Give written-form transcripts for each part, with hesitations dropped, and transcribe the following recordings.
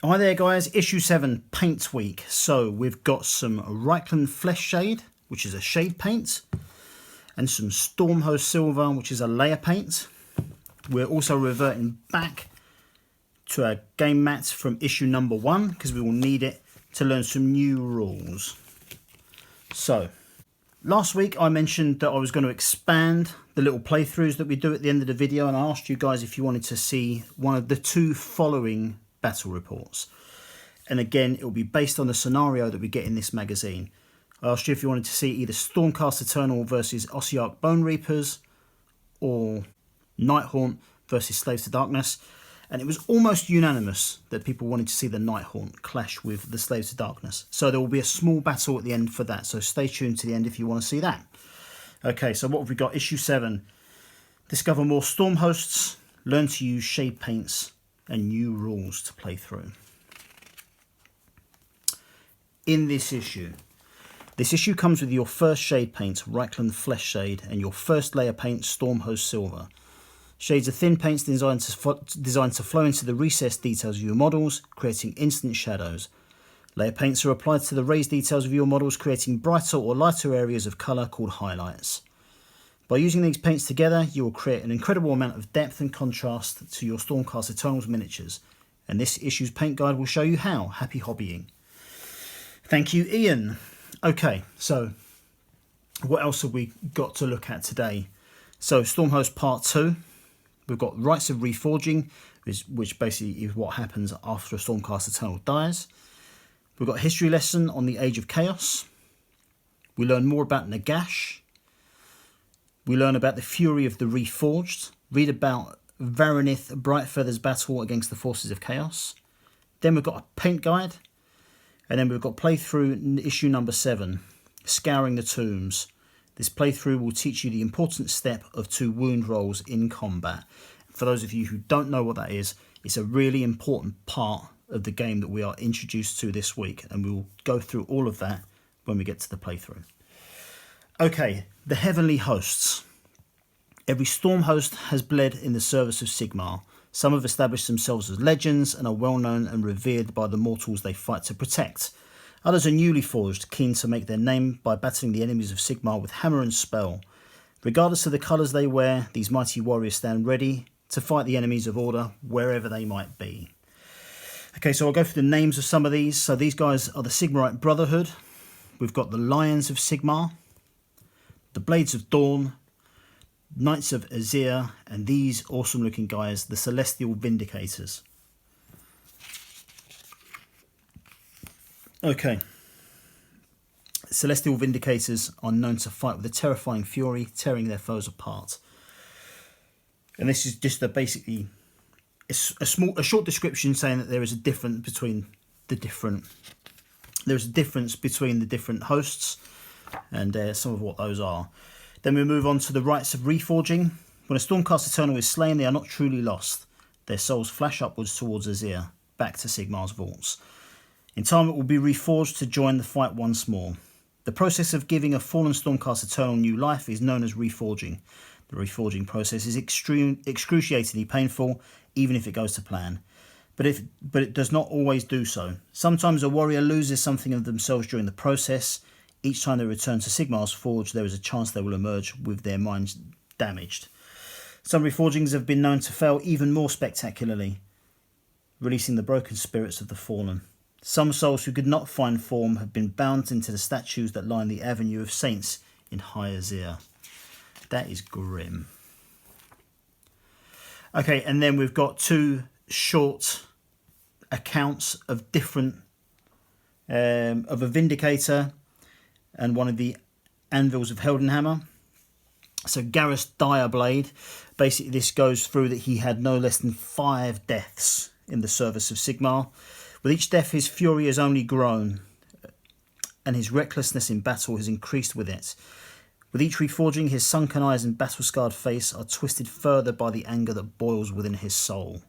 Hi there guys, issue 7 paint week. So we've got some Reichland Flesh Shade, which is a shade paint, and some Stormhost Silver, which is a layer paint. We're also reverting back to our game mat from issue number 1 because we will need it to learn some new rules. So last week I mentioned that I was going to expand the little playthroughs that we do at the end of the video, and I asked you guys if you wanted to see one of the 2 following battle reports. And again, it will be based on the scenario that we get in this magazine. I asked you if you wanted to see either Stormcast Eternal versus Ossiarch Bone Reapers or Nighthaunt versus Slaves to Darkness. And it was almost unanimous that people wanted to see the Nighthaunt clash with the Slaves to Darkness. So there will be a small battle at the end for that. So stay tuned to the end if you want to see that. Okay, so what have we got? Issue 7. Discover more storm hosts. Learn to use shade paints and new rules to play through. In this issue comes with your first shade paint, Reichland Flesh Shade, and your first layer paint, Stormhost Silver. Shades are thin paints designed to flow into the recessed details of your models, creating instant shadows. Layer paints are applied to the raised details of your models, creating brighter or lighter areas of colour called highlights. By using these paints together, you will create an incredible amount of depth and contrast to your Stormcast Eternals miniatures, and this issue's paint guide will show you how. Happy hobbying. Thank you, Ian. Okay, so what else have we got to look at today? So Stormhost Part 2, we've got Rites of Reforging, which basically is what happens after a Stormcast Eternal dies. We've got a history lesson on the Age of Chaos. We learn more about Nagash. We learn about the Fury of the Reforged. Read about Varanith Brightfeather's battle against the forces of Chaos. Then we've got a paint guide. And then we've got playthrough issue number 7, Scouring the Tombs. This playthrough will teach you the important step of 2 wound rolls in combat. For those of you who don't know what that is, it's a really important part of the game that we are introduced to this week. And we will go through all of that when we get to the playthrough. Okay, the Heavenly Hosts. Every storm host has bled in the service of Sigmar. Some have established themselves as legends and are well known and revered by the mortals they fight to protect. Others are newly forged, keen to make their name by battling the enemies of Sigmar with hammer and spell. Regardless of the colours they wear, these mighty warriors stand ready to fight the enemies of order wherever they might be. Okay, so I'll go through the names of some of these. So these guys are the Sigmarite Brotherhood. We've got the Lions of Sigmar, the Blades of Dawn, Knights of Azir, and these awesome looking guys, the Celestial Vindicators. Okay. Celestial Vindicators are known to fight with a terrifying fury, tearing their foes apart. And this is just basically a short description saying that there is a difference between the different hosts, and some of what those are. Then we move on to the Rites of Reforging. When a Stormcast Eternal is slain, they are not truly lost. Their souls flash upwards towards Azir, back to Sigmar's vaults. In time it will be reforged to join the fight once more. The process of giving a fallen Stormcast Eternal new life is known as reforging. The reforging process is excruciatingly painful, even if it goes to plan. But it does not always do so. Sometimes a warrior loses something of themselves during the process. Each time they return to Sigmar's Forge, there is a chance they will emerge with their minds damaged. Some reforgings have been known to fail even more spectacularly, releasing the broken spirits of the fallen. Some souls who could not find form have been bound into the statues that line the Avenue of Saints in High Azir. That is grim. Okay, and then we've got 2 short accounts of different, of a Vindicator and one of the Anvils of Heldenhammer. So Garrus Direblade, basically this goes through that he had no less than 5 deaths in the service of Sigmar. With each death his fury has only grown, and his recklessness in battle has increased with it. With each reforging, his sunken eyes and battle-scarred face are twisted further by the anger that boils within his soul.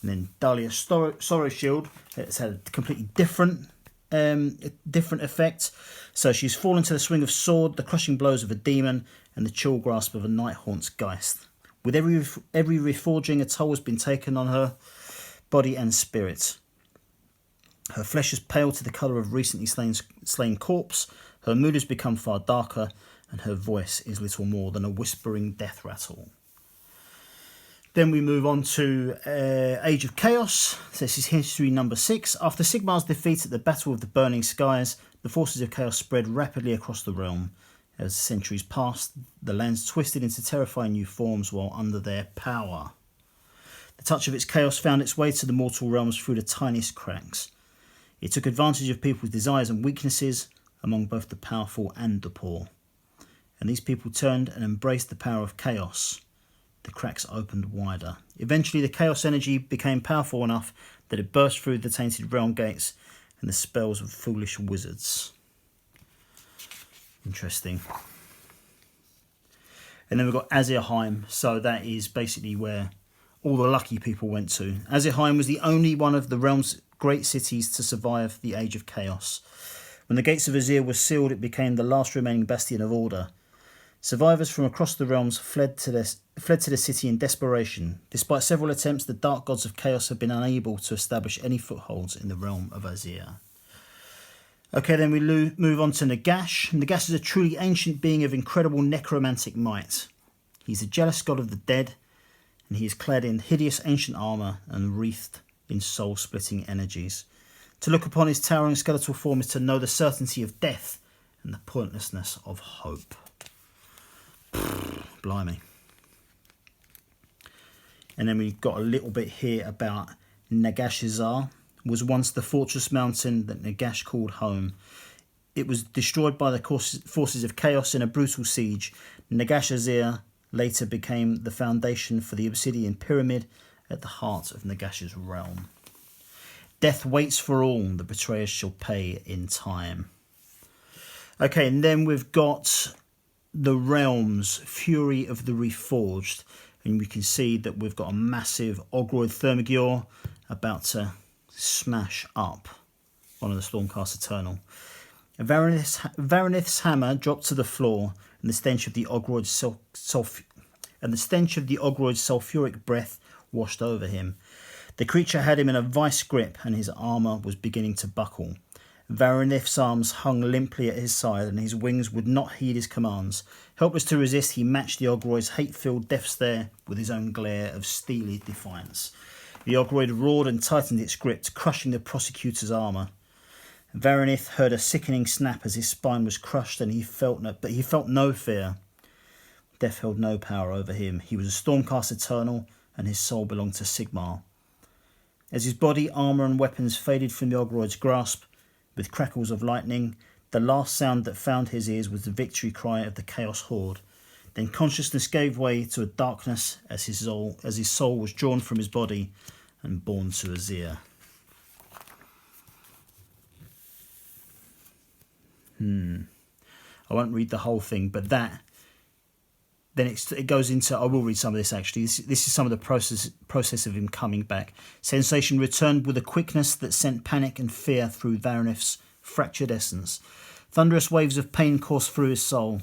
And then Dahlia Sorrow Shield, it's had a completely different effect. So she's fallen to the swing of sword, the crushing blows of a demon, and the chill grasp of a Nighthaunt's Geist. With every reforging, a toll has been taken on her body and spirit. Her flesh is pale to the colour of recently slain corpse, her mood has become far darker, and her voice is little more than a whispering death rattle. Then we move on to Age of Chaos. So this is history number 6. After Sigmar's defeat at the Battle of the Burning Skies, the forces of chaos spread rapidly across the realm. As the centuries passed, the lands twisted into terrifying new forms while under their power. The touch of its chaos found its way to the mortal realms through the tiniest cracks. It took advantage of people's desires and weaknesses among both the powerful and the poor. And these people turned and embraced the power of chaos. The cracks opened wider. Eventually the chaos energy became powerful enough that it burst through the tainted realm gates and the spells of foolish wizards. Interesting. And then we've got Azirheim. So that is basically where all the lucky people went to. Azirheim was the only one of the realm's great cities to survive the Age of Chaos. When the gates of Azir were sealed, it became the last remaining bastion of order. Survivors from across the realms fled to the city in desperation. Despite several attempts, the dark gods of chaos have been unable to establish any footholds in the realm of Azir. Okay, then we move on to Nagash. Nagash is a truly ancient being of incredible necromantic might. He's a jealous god of the dead, and he is clad in hideous ancient armour and wreathed in soul-splitting energies. To look upon his towering skeletal form is to know the certainty of death and the pointlessness of hope. Blimey. And then we've got a little bit here about Nagashizar. Was once the fortress mountain that Nagash called home. It was destroyed by the forces of chaos in a brutal siege. Nagashazir later became the foundation for the obsidian pyramid at the heart of Nagash's realm. Death waits for all, the betrayers shall pay in time. Okay, and then we've got the realms, Fury of the Reforged, and we can see that we've got a massive Ogroid Thermagor about to smash up one of the Stormcast Eternal. Varanith's hammer dropped to the floor, and the stench of the Ogroid's sulphuric breath washed over him. The creature had him in a vice grip, and his armour was beginning to buckle. Varanith's arms hung limply at his side, and his wings would not heed his commands. Helpless to resist, he matched the Ogroid's hate-filled death stare with his own glare of steely defiance. The Ogroid roared and tightened its grip, crushing the prosecutor's armour. Varanith heard a sickening snap as his spine was crushed, and he felt no fear. Death held no power over him. He was a Stormcast Eternal, and his soul belonged to Sigmar. As his body, armour and weapons faded from the Ogroid's grasp, with crackles of lightning, the last sound that found his ears was the victory cry of the Chaos Horde. Then consciousness gave way to a darkness as his soul was drawn from his body and borne to Azir. I won't read the whole thing, but then it goes into, I will read some of this actually. This is some of the process of him coming back. Sensation returned with a quickness that sent panic and fear through Varanith's fractured essence. Thunderous waves of pain coursed through his soul.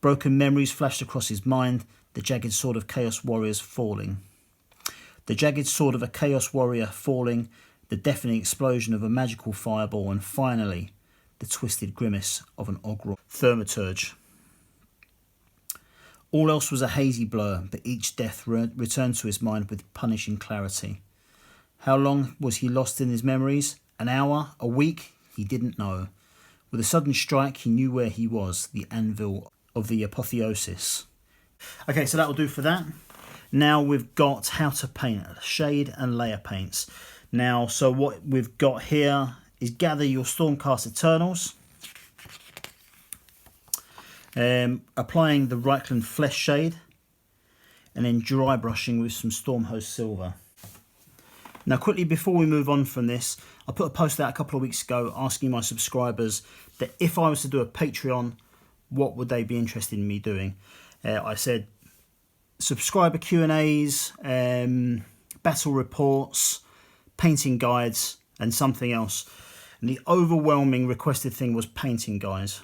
Broken memories flashed across his mind, the jagged sword of Chaos Warriors falling. The jagged sword of a Chaos Warrior falling, the deafening explosion of a magical fireball, and finally, the twisted grimace of an Ogroid Thaumaturge. All else was a hazy blur, but each death returned to his mind with punishing clarity. How long was he lost in his memories? An hour? A week? He didn't know. With a sudden strike, he knew where he was, the anvil of the apotheosis. Okay, so that'll do for that. Now we've got how to paint shade and layer paints. Now, so what we've got here is gather your Stormcast Eternals. Applying the Reichland Flesh Shade, and then dry brushing with some Stormhost Silver. Now quickly before we move on from this, I put a post out a couple of weeks ago asking my subscribers that if I was to do a Patreon, what would they be interested in me doing? I said subscriber Q&As, battle reports, painting guides, and something else. And the overwhelming requested thing was painting guides.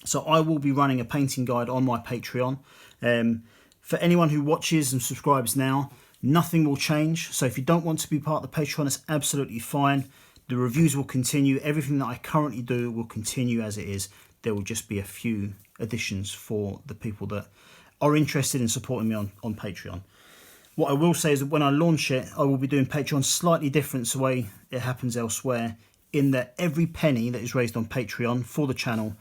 So I will be running a painting guide on my Patreon. For anyone who watches and subscribes now, nothing will change. So if you don't want to be part of the Patreon, it's absolutely fine. The reviews will continue. Everything that I currently do will continue as it is. There will just be a few additions for the people that are interested in supporting me on Patreon. What I will say is that when I launch it, I will be doing Patreon slightly different to the way it happens elsewhere, in that every penny that is raised on Patreon for the channel,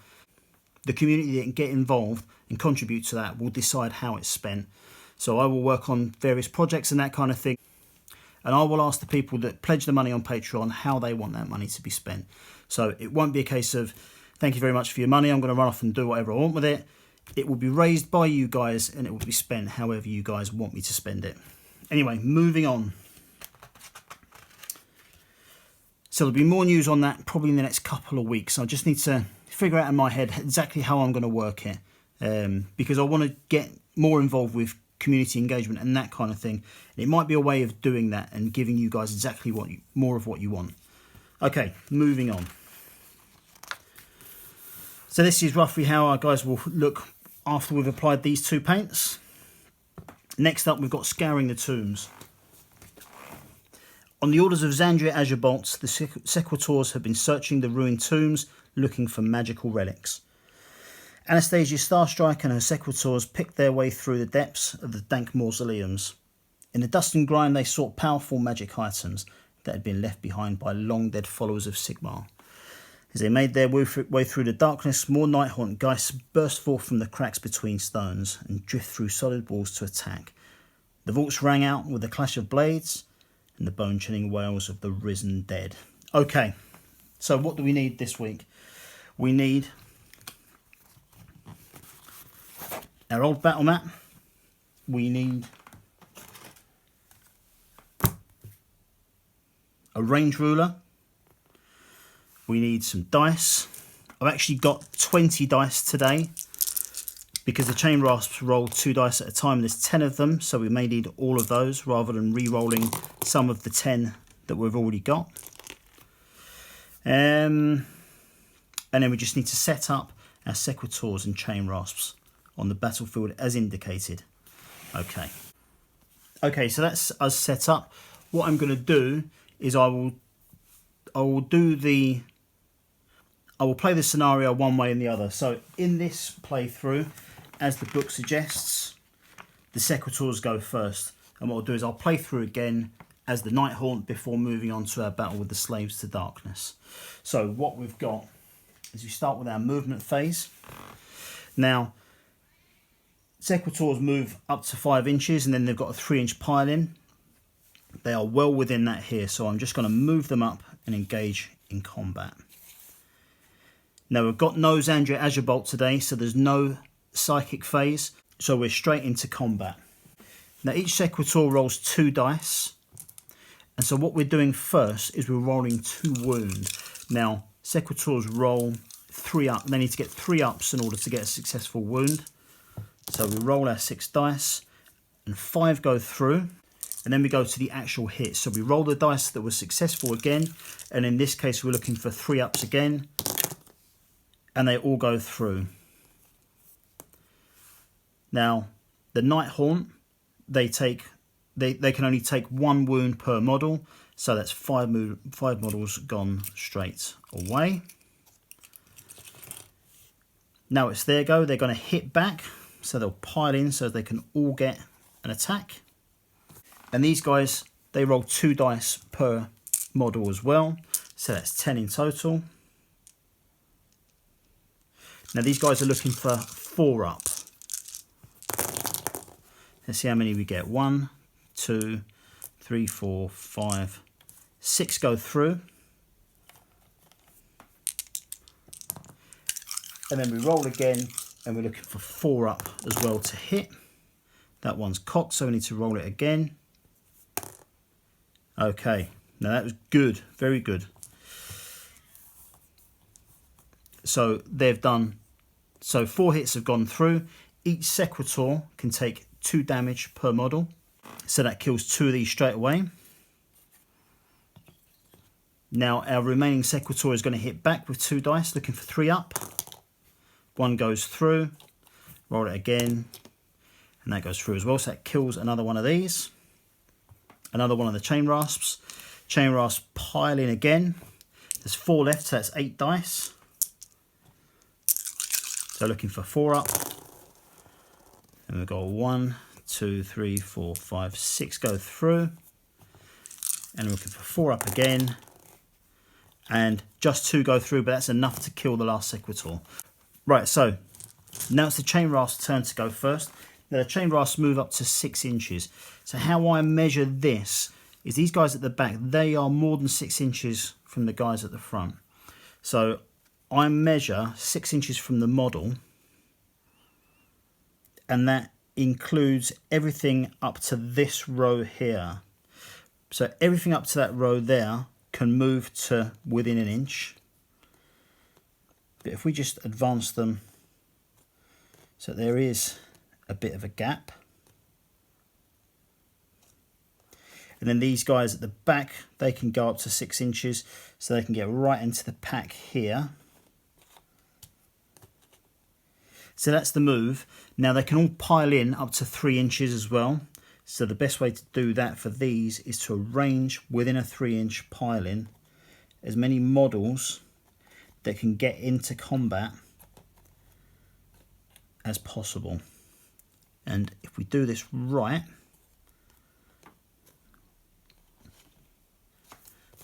the community that can get involved and contribute to that will decide how it's spent. So I will work on various projects and that kind of thing, and I will ask the people that pledge the money on Patreon how they want that money to be spent. So it won't be a case of, thank you very much for your money, I'm going to run off and do whatever I want with it. It will be raised by you guys and it will be spent however you guys want me to spend it. Anyway, moving on. So there'll be more news on that probably in the next couple of weeks. I just need to figure out in my head exactly how I'm going to work it, because I want to get more involved with community engagement and that kind of thing. And it might be a way of doing that and giving you guys exactly more of what you want. Okay, moving on. So this is roughly how our guys will look after we've applied these two paints. Next up, we've got scouring the tombs. On the orders of Xandria Azure-Bolts, the Sequitors have been searching the ruined tombs, looking for magical relics. Anastasia Starstrike and her Sequitors picked their way through the depths of the dank mausoleums. In the dust and grime, they sought powerful magic items that had been left behind by long-dead followers of Sigmar. As they made their way through the darkness, more Nighthaunt geists burst forth from the cracks between stones and drift through solid walls to attack. The vaults rang out with the clash of blades and the bone-chilling wails of the risen dead. Okay, so what do we need this week? We need our old battle map. We need a range ruler. We need some dice. I've actually got 20 dice today because the chain rasps roll 2 dice at a time. There's 10 of them, so we may need all of those rather than re-rolling some of the 10 that we've already got. And then we just need to set up our Sequitors and chain rasps on the battlefield as indicated. Okay, so that's us set up. What I'm going to do is I will play the scenario one way and the other. So in this playthrough, as the book suggests, the Sequitors go first. And what I'll do is I'll play through again as the Nighthaunt before moving on to our battle with the Slaves to Darkness. So what we've got is we start with our movement phase. Now, Sequitors move up to 5 inches and then they've got a 3-inch pile in. They are well within that here, so I'm just going to move them up and engage in combat. Now we've got no Xandria Azure-Bolt today, so there's no psychic phase, so we're straight into combat. Now each Sequitor rolls 2 dice, and so what we're doing first is we're rolling 2 wound. Now Sequitors roll 3 up, they need to get 3 ups in order to get a successful wound. So we roll our 6 dice, and 5 go through, and then we go to the actual hit. So we roll the dice that were successful again, and in this case we're looking for 3 ups again, and they all go through. Now, the Nighthaunt, they can only take 1 wound per model, so that's 5 models gone straight away. Now it's their go, they're going to hit back, so they'll pile in so they can all get an attack. And these guys, they roll 2 dice per model as well, so that's 10 in total. Now these guys are looking for 4 up. Let's see how many we get. 1, 2, 3, 4, 5, 6 go through. And then we roll again and we're looking for 4 up as well to hit. That one's cocked, so we need to roll it again. Okay, now that was good, very good. So they've done, so 4 hits have gone through. Each Sequitor can take 2 damage per model. So that kills 2 of these straight away. Now our remaining Sequitor is going to hit back with 2 dice, looking for 3 up. 1 goes through, roll it again, and that goes through as well. So that kills another one of these. Another one of the chain rasps. Chain rasps pile in again. There's 4 left, so that's 8 dice. So looking for 4 up. And we've got 1, 2, 3, 4, 5, 6 go through. And we're looking for 4 up again. And just 2 go through, but that's enough to kill the last sequitur. Right, so now it's the chain rasp's turn to go first. Now the chain rasps move up to 6 inches. So how I measure this is these guys at the back, they are more than 6 inches from the guys at the front. So I measure 6 inches from the model, and that includes everything up to this row here. So everything up to that row there can move to within an inch. But if we just advance them, so there is a bit of a gap. And then these guys at the back, they can go up to 6 inches, so they can get right into the pack here. So that's the move. Now they can all pile in up to 3 inches as well. So the best way to do that for these is to arrange within a 3-inch pile-in as many models that can get into combat as possible. And if we do this right,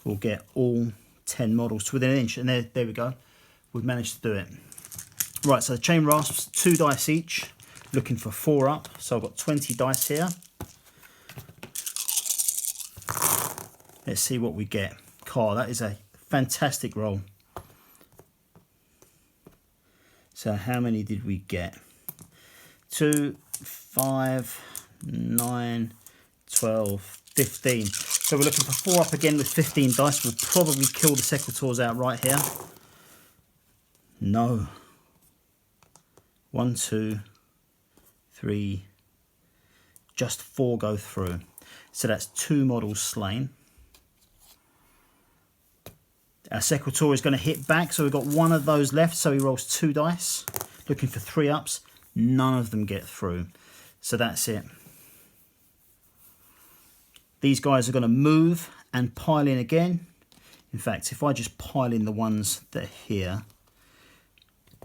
we'll get all 10 models to within an inch. And there we go. We've managed to do it. Right, so the chain rasps, 2 dice each, looking for 4 up. So I've got 20 dice here. Let's see what we get. Carl, that is a fantastic roll. So how many did we get? 2, 5, 9, 12, 15. So we're looking for 4 up again with 15 dice. We'll probably kill the sequiturs outright here. No. 1, 2, 3, just 4 go through. So that's 2 models slain. Our sequitur is going to hit back, so we've got 1 of those left, so he rolls 2 dice, looking for 3 ups. None of them get through. So that's it. These guys are going to move and pile in again. In fact, if I just pile in the ones that are here,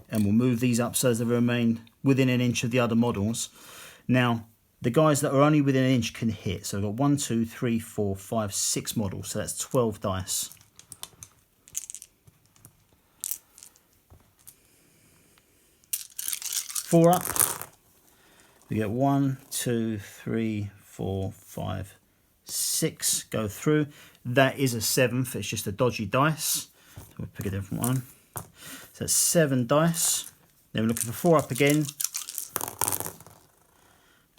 and we'll move these up so as they remain within an inch of the other models. Now, the guys that are only within an inch can hit. So we've got 1, 2, 3, 4, 5, 6 models. So that's 12 dice. Four up. We get 1, 2, 3, 4, 5, 6 go through. That is a 7th. It's just a dodgy dice. So we'll pick a different one. So that's 7 dice. Then we're looking for 4 up again.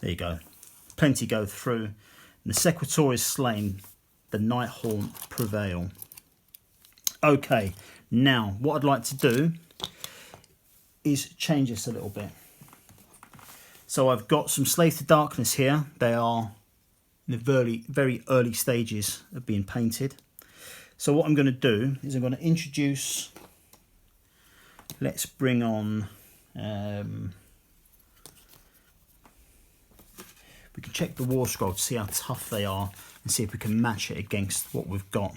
There you go. Plenty go through. And the sequitur is slain. The Night Haunt prevail. Okay, now what I'd like to do is change this a little bit. So I've got some Slave to Darkness here. They are in the very early stages of being painted. So what I'm going to do is I'm going to introduce, let's bring on, we can check the War Scroll to see how tough they are and see if we can match it against what we've got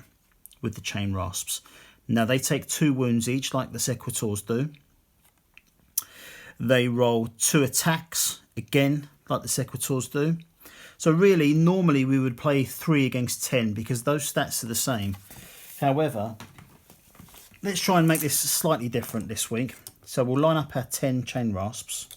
with the chain rasps. Now they take 2 wounds each like the sequiturs do. They roll 2 attacks, again, like the sequiturs do. So really, normally we would play 3 against 10 because those stats are the same. However, let's try and make this slightly different this week. So we'll line up our 10 chain rasps.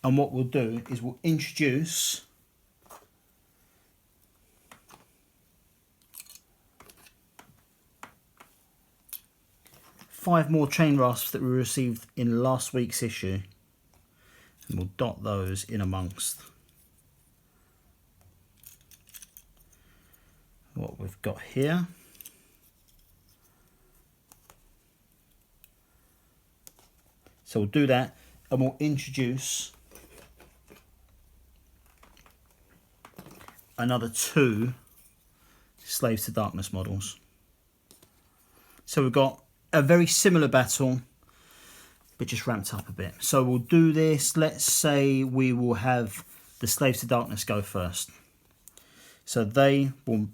And what we'll do is we'll introduce five more chain rasps that we received in last week's issue. And we'll dot those in amongst what we've got here. So we'll do that and we'll introduce another 2 Slaves to Darkness models. So we've got a very similar battle, but just ramped up a bit. So we'll do this. Let's say we will have the Slaves to Darkness go first. So they will...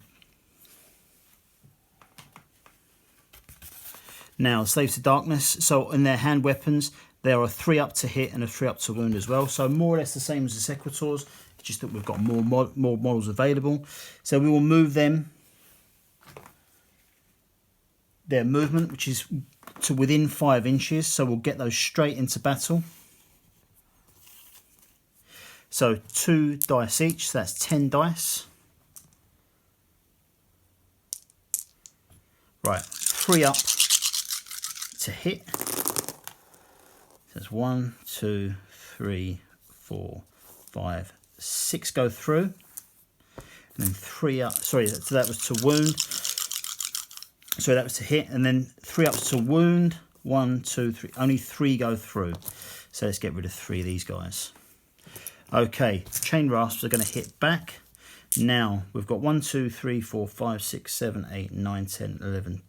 Now, Slaves to Darkness, so in their hand weapons, there are 3 up to hit and a 3 up to wound as well. So more or less the same as the Sequitors, it's just that we've got more models available. So we will move them, their movement, which is to within 5 inches. So we'll get those straight into battle. So 2 dice each, so that's 10 dice. Right, 3 up to hit. There's 1, 2, 3, 4, 5, 6 go through, and then 3 up. Sorry, so that was to wound. Sorry, that was to hit, and then 3 ups to wound. 1, 2, 3. Only 3 go through. So let's get rid of 3 of these guys. Okay, chain rasps are going to hit back. Now we've got 1, 2, 3, 4, 5, 6, 7, 8, 9, 10, 11,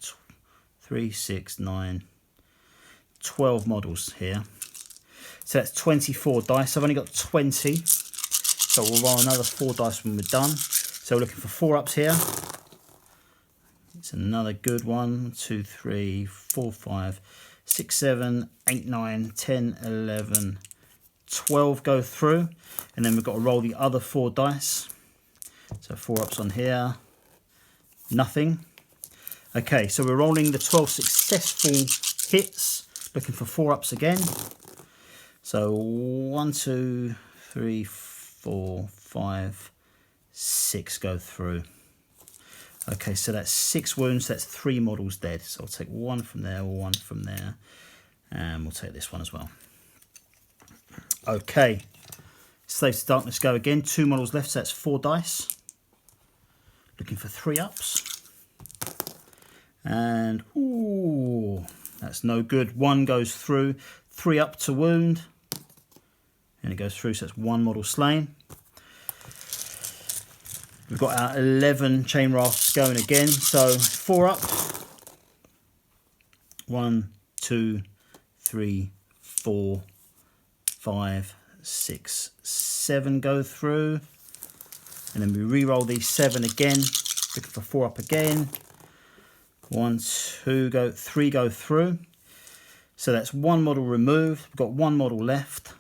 3, 6, 9. 12 models here, so that's 24 dice. I've only got 20, so we'll roll another 4 dice when we're done. So we're looking for 4 ups here. It's another good one. 1, 2, 3, 4, 5, 6, 7, 8, 9, 10, 11, 12 go through, and then we've got to roll the other 4 dice. So 4 ups on here, nothing. Okay, so we're rolling the 12 successful hits. Looking for 4 ups again. So 1, 2, 3, 4, 5, 6 go through. Okay, so that's 6 wounds. That's 3 models dead. So I'll take 1 from there, 1 from there, and we'll take this one as well. Okay, Slaves to Darkness go again. 2 models left, so that's 4 dice. Looking for 3 ups. And ooh, that's no good. 1 goes through, 3 up to wound, and it goes through, so that's 1 model slain. We've got our 11 chain rasps going again, so 4 up. 1, 2, 3, 4, 5, 6, 7 go through, and then we re-roll these 7 again, looking for 4 up again. 1, 2 go, 3 go through. So that's 1 model removed. We've got 1 model left.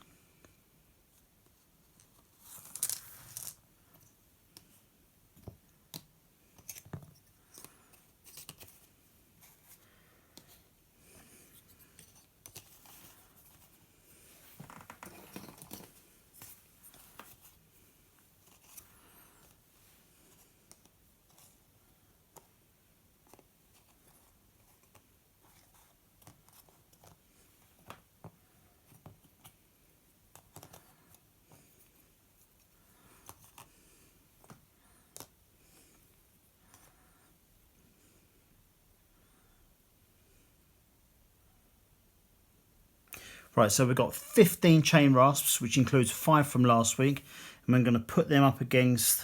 Right, so we've got 15 chain rasps, which includes 5 from last week, and we're going to put them up against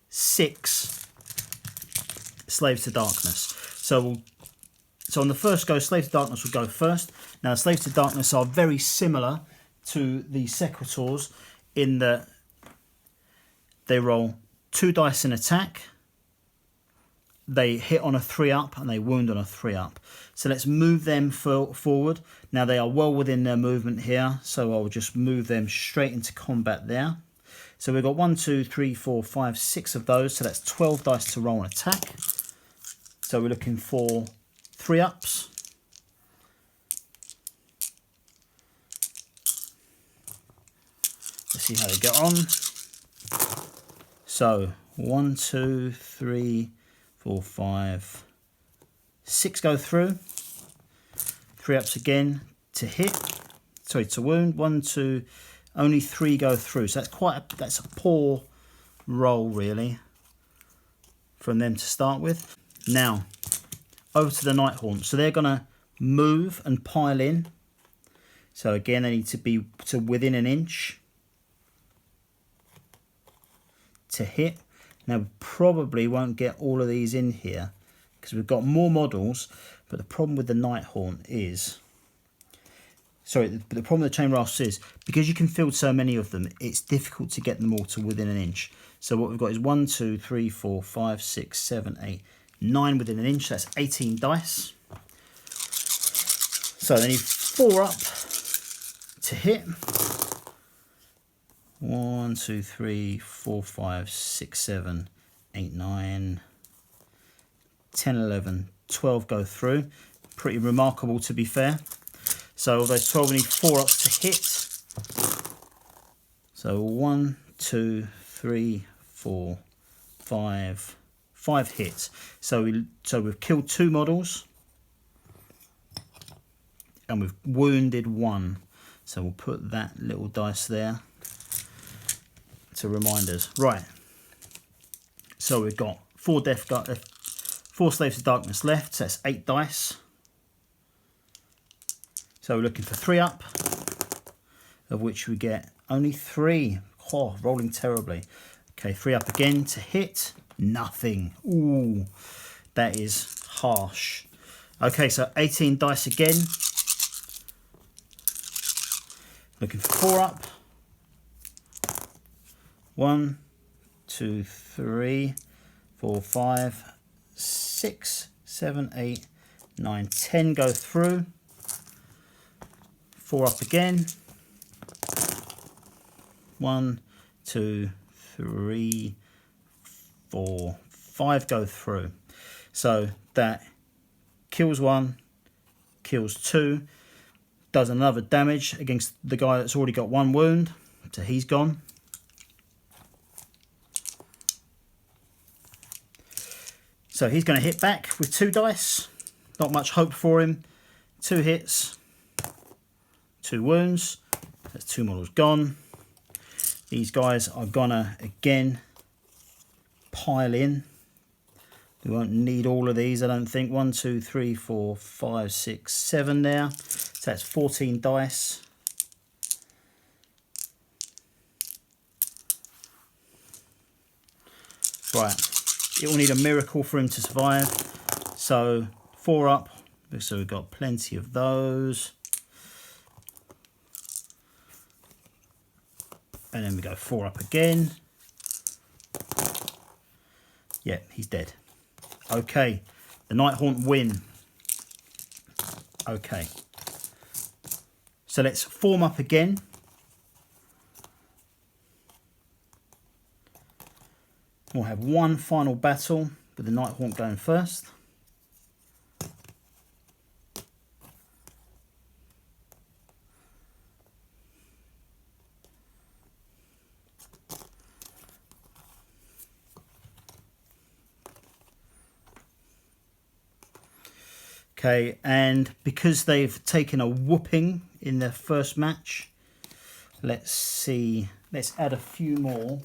6 Slaves to Darkness. So on the first go, Slaves to Darkness will go first. Now, Slaves to Darkness are very similar to the Sequitors in that they roll 2 dice in attack, they hit on a 3 up, and they wound on a 3 up. So let's move them forward. Now they are well within their movement here, so I'll just move them straight into combat there. So we've got 1, 2, 3, 4, 5, 6 of those, so that's 12 dice to roll an attack. So we're looking for 3 ups. Let's see how they get on. So 1, 2, 3, 4, 5, 6 go through. 3 ups again to hit. Sorry, to wound. 1, 2, only 3 go through. So that's a poor roll really from them to start with. Now over to the Nighthaunt. So they're gonna move and pile in. So again, they need to be to within an inch to hit. Now we probably won't get all of these in here because we've got more models, but the problem with the Nighthaunt is, sorry, the problem with the chain rasps is, because you can field so many of them, it's difficult to get them all to within an inch. So what we've got is 1, 2, 3, 4, 5, 6, 7, 8, 9 within an inch. That's 18 dice. So they need 4 up to hit. 1, 2, 3, 4, 5, 6, 7, 8, 9, 10, 11, 12 go through. Pretty remarkable, to be fair. So of those 12, we need 4 ups to hit. So 1, 2, 3, 4, 5 hits. So we've killed 2 models and we've wounded 1. So we'll put that little dice there to remind us. Right. So we've got 4 Slaves of Darkness left. So that's 8 dice. So we're looking for 3 up, of which we get only 3. Oh, rolling terribly. Okay, 3 up again to hit. Nothing. Ooh, that is harsh. Okay, so 18 dice again. Looking for 4 up. 1, 2, 3, 4, 5, 6, 7, 8, 9, 10 go through. 4 up again. 1, 2, 3, 4, 5 go through. So that kills 1, kills 2, does another damage against the guy that's already got 1 wound. So he's gone. So he's going to hit back with 2 dice. Not much hope for him. 2 hits, 2 wounds. That's 2 models gone. These guys are gonna again pile in. We won't need all of these, I don't think. 1, 2, 3, 4, 5, 6, 7 there. So that's 14 dice. Right, it will need a miracle for him to survive. So 4 up, so we've got plenty of those. And then we go 4 up again. Yeah, he's dead. Okay, the Nighthaunt win. Okay. So let's form up again. We'll have one final battle with the Nighthaunt going first. Okay, and because they've taken a whooping in their first match, let's see, let's add a few more.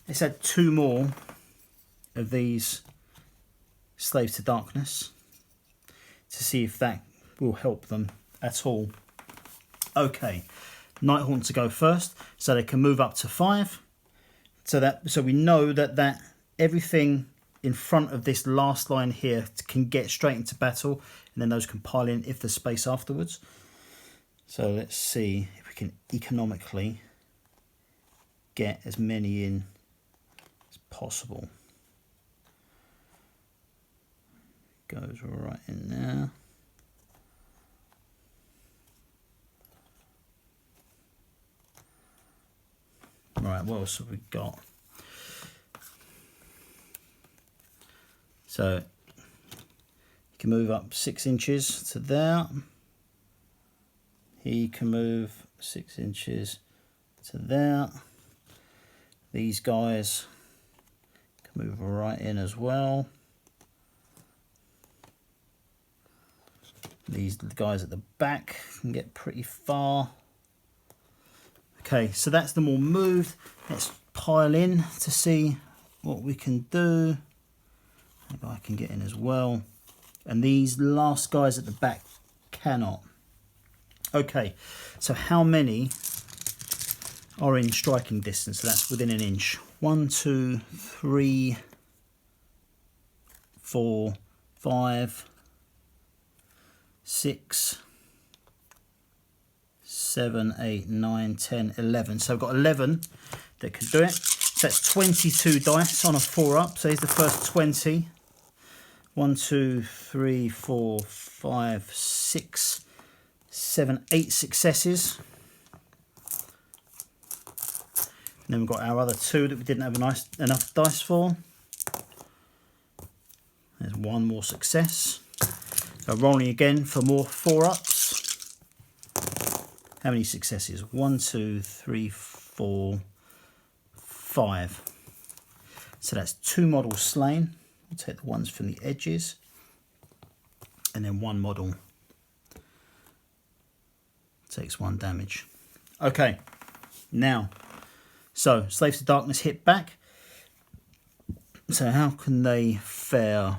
Let's add 2 more of these Slaves to Darkness to see if that will help them at all. Okay, Nighthaunt to go first, so they can move up to 5. So we know that everything in front of this last line here can get straight into battle, and then those can pile in if there's space afterwards. So let's see if we can economically get as many in as possible. Goes right in there. Right, what else have we got? So he can move up 6 inches to there. He can move 6 inches to there. These guys can move right in as well. These guys at the back can get pretty far. Okay, so that's them all moved. Let's pile in to see what we can do. Maybe I can get in as well. And these last guys at the back cannot. Okay, so how many are in striking distance? So that's within an inch. 1, 2, 3, 4, 5, 6, 7, 8, 9, 10, 11. So I've got 11 that can do it. So that's 22 dice on a 4-up. So here's the first 20. 1, 2, 3, 4, 5, 6, 7, 8 successes. And then we've got our other 2 that we didn't have enough dice for. There's 1 more success. So rolling again for more 4-ups. How many successes? 1, 2, 3, 4, 5. So that's 2 models slain. We'll take the ones from the edges. And then 1 model takes 1 damage. Okay, now, so Slaves to Darkness hit back. So how can they fare?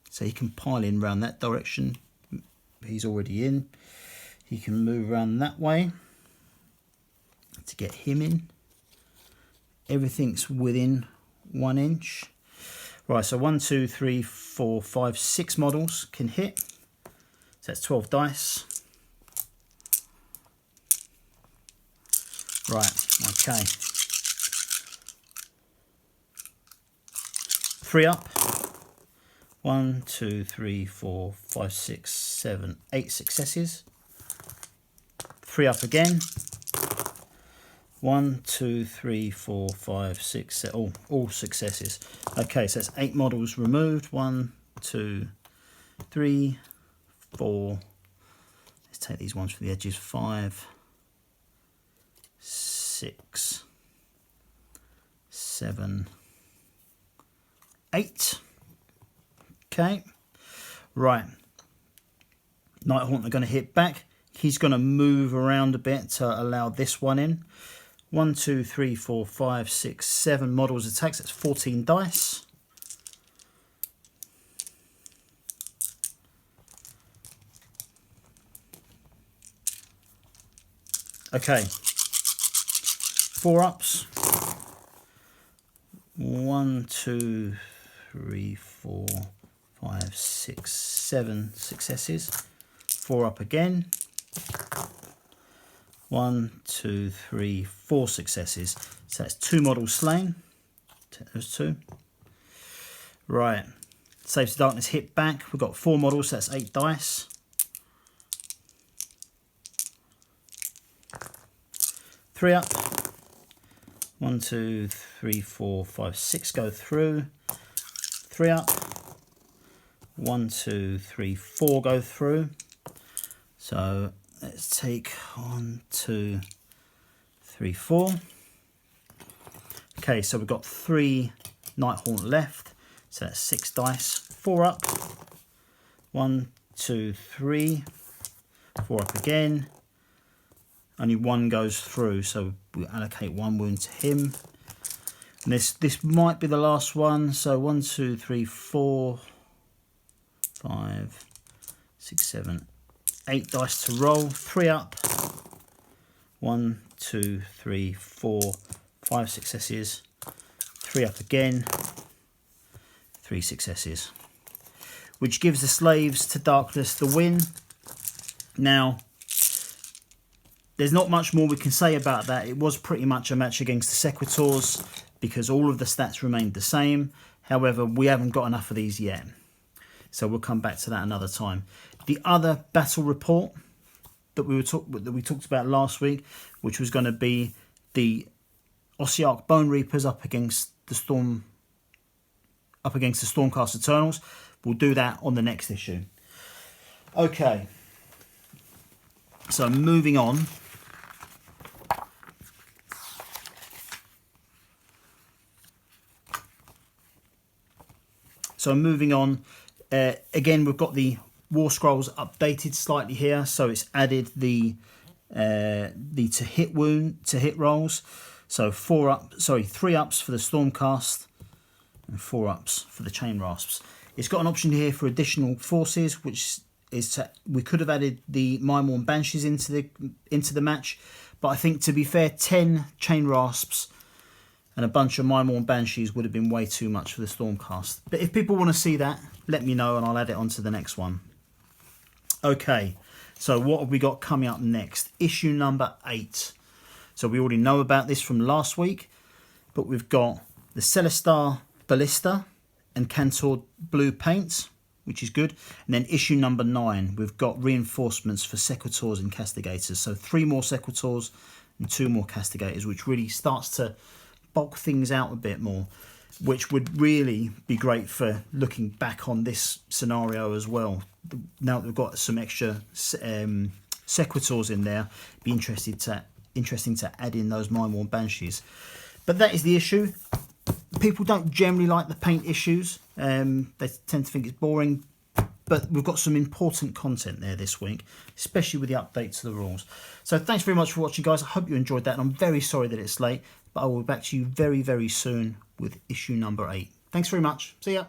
So he can pile in around that direction. He's already in. He can move around that way to get him in. Everything's within 1 inch. Right, so 1, 2, 3, 4, 5, 6 models can hit. So that's 12 dice. Right, okay. 3 up. 1, 2, 3, 4, 5, 6, 7, 8 successes. 3 up again. 1, 2, 3, 4, 5, 6, 7, all successes. Okay, so that's 8 models removed. 1, 2, 3, 4. Let's take these ones from the edges. 5, 6, 7, 8. Okay, right. Nighthaunt are going to hit back. He's going to move around a bit to allow this one in. 1, 2, 3, 4, 5, 6, 7 models attacks. That's 14 dice. Okay. 4 ups. 1, 2, 3, 4, 5, 6, 7 successes. 4 up again. 1, 2, 3, 4 successes. So that's 2 models slain. Take those 2. Right. Slaves to Darkness hit back. We've got 4 models, so that's 8 dice. 3 up. 1, 2, 3, 4, 5, 6 go through. 3 up. 1, 2, 3, 4 go through. So let's take 1, 2, 3, 4. Okay, so we've got 3 Nighthaunt left. So that's 6 dice. 4 up. 1, 2, 3. 4 up again. Only 1 goes through, so we allocate 1 wound to him. And this might be the last one. So 1, 2, 3, 4, 5, 6, 7, 8 dice to roll. 3 up. 1, 2, 3, 4, 5 successes. 3 up again. 3 successes. Which gives the Slaves to Darkness the win. Now, there's not much more we can say about that. It was pretty much a match against the Sequitors because all of the stats remained the same. However, we haven't got enough of these yet. So we'll come back to that another time. The other battle report that we talked about last week, which was going to be the Ossiarch Bone Reapers up against the Stormcast Eternals. We'll do that on the next issue. Okay. So moving on. Again, we've got the War Scrolls updated slightly here, so it's added the to hit rolls. So 3 ups for the Stormcast and 4 ups for the Chain Rasps. It's got an option here for additional forces, which is we could have added the Mindworn Banshees into the match, but I think to be fair, 10 Chain Rasps and a bunch of Mymorn Banshees would have been way too much for the Stormcast. But if people want to see that, let me know and I'll add it onto the next one. Okay, so what have we got coming up next? Issue number 8. So we already know about this from last week, but we've got the Celestar Ballista and Cantor Blue paints, which is good. And then issue number 9, we've got reinforcements for Sequitors and Castigators. So 3 more Sequitors and 2 more Castigators, which really starts to bulk things out a bit more, which would really be great for looking back on this scenario as well. Now that we've got some extra Sequitors in there, it'd be interesting to add in those Mymorn Banshees. But that is the issue. People don't generally like the paint issues. They tend to think it's boring. But we've got some important content there this week, especially with the update to the rules. So thanks very much for watching, guys. I hope you enjoyed that. And I'm very sorry that it's late, but I will be back to you very, very soon with issue number 8. Thanks very much. See ya.